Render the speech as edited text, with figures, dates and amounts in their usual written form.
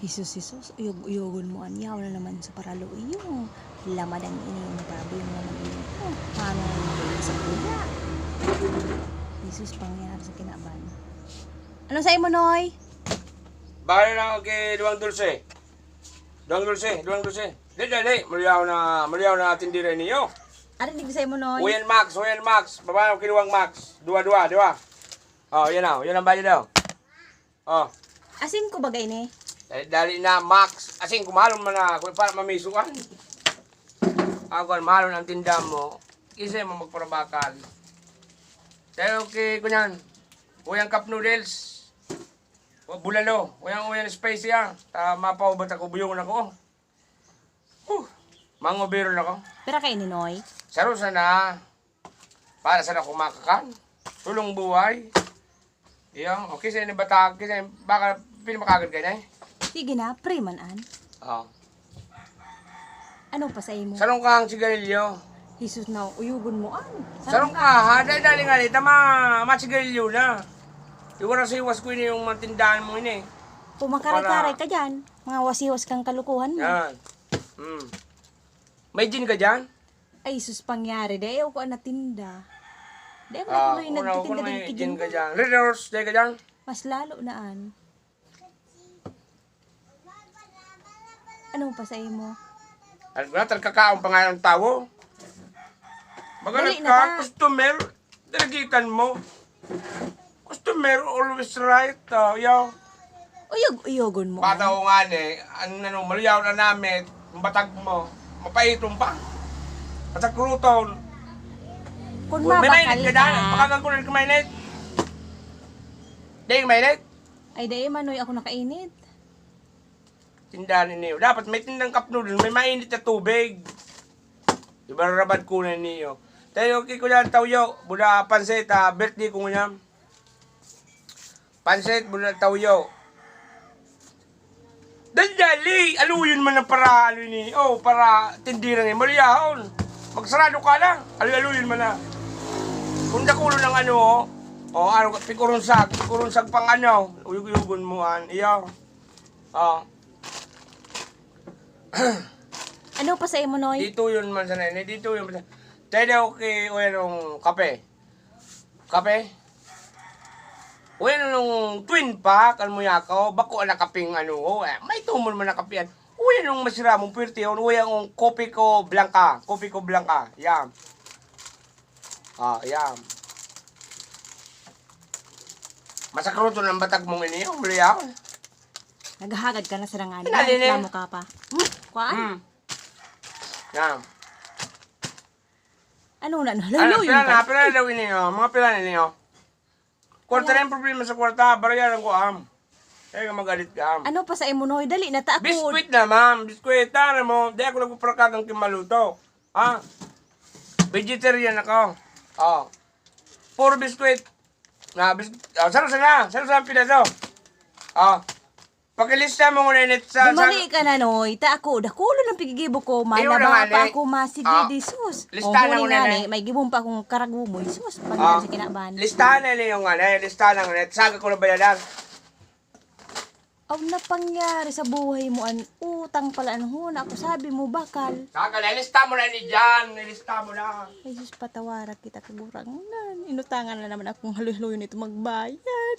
Isus, uyog-uyogon mo anyaw na naman sa paralo iyo. Lamadang ini yung babi yung naman iyo. Oh, paano na naman sa kuya? Isus, pangyari sa kinaban. Ano sa imo, Noy? Bahala na ako kay Duwang Dulce. Duwang Dulce. Dali. Maliyaw na tindira niyo. Ano digbi sa imo, Noy? Uyan Max. Babae ko kay Duwang Max. Dua, di ba? Oh, yan ang bayad daw. Oh. Asin ko bagay ni? Dali na, Max. Asing kumalong man na, kung para mamisukan. Ako, malon ang tinda mo. Isa mo magparabakal. Tayo okay, kunyan. Uyang cup noodles. Bulalo. Uyang spicy ah. Mapaubat ako, buyong ako. Mangobiron ako. Pero kay ni Noy? Saro sana. Para sana kumakakan. Tulong buhay. Iyang, okay sa ni batag. Kasi baka pinamakagad kayo na eh. Sige na, pre-man-an. Oo. Ano pa sa imo? Sarong kang sigarilyo. Jesus na, uyugon mo an. Sarong ka, ha? Dali nga nita, masigarilyo na. Iwara sa iwas ko yun yung matindahan mo yun eh. Pumakaray-karay ka dyan. Mga wasiwas kang kalukuhan mo. Yan. May gin ka dyan? Ay, sus pangyari. Dahil ako na tinda. Dahil ako na tuloy nagtitinda may ng gin ka tigin. dyan. Red Horse, dahil ka dyan? Mas lalo na an. Ano pa sa imo? At wala kakaon pa nga ng tao. Magalit Dali na ka, ta. customer, dalagitan mo. Customer, always right. Yaw. Uyog-uyogon mo Bata an. ko nga maliyaw na namin, yung batag mo, mapaitom pa. At kruton. Kung May mabakal mainit ka dyan, ka. pakagang ko rin mainit. Di mainit. Ay, dahil manoy ako nakainit. Tindahan niyo. Dapat may tindang cup noodle, may mainit na tubig. Diba rabad ko na niyo. Tayo okay ko yan, tawyo. Buda pansit, birthday ko nga. Pansit, buda tawyo. Dali, aluyin man na para, para tindirang eh. Maliyahon. Magsarado ka lang. Aluyin man na. Kung dakulo ng pikurunsag pang uyug-uyugon mo, iyaw. Ano pa sa imo, Noy? Dito yun man sa nene, dito yun man sa... Tayo okay, kape. Kape? Uy, nung twin pack, mo yakaw, bako na kaping may tumon man na kapian. Uy, nung masira mong pirti, uy, ang kopi ko blanca, yan. Yan. Masakruto ng batag mong iniyo, maliyaw. Naghahagad ka na sa rangan. Pinalinin. Reklamo ka pa. Kuan? Yan. Ano na? Lalo yun ba? Pila daw iniyo, mga pila ninyo. Kwarta na yung problema sa kwarta, barayan ko Kaya ka magalit ka Ano pa sa imo, Noy? Dali na ta ako. Biskuit na, ma'am. Biskuit. Tara mo. Di ako nagpuprakagang kimaluto. Vegetarian ako. Puro biskuit. Saro sana pinaso. Pakilista mo ngunit Bumali ka na, Noy. Ta ako, dakulo ng pigigibo ko. Manaba pa ako masige di sus. Listahan na nga ngunit. may gibong pa akong karagumoy. Sus, pangyari sa kinaban. Listahan na yung listahan na ngunit. Saga ko na bayadan. Aw na pangyari sa buhay mo an utang pala ang huna ako sabi mo bakal. Saga na, lista mo na ni Jan. Lista mo na. Ay sus, patawaran kita kagurang. Inutangan na naman akong haluy-haluy nito magbayad.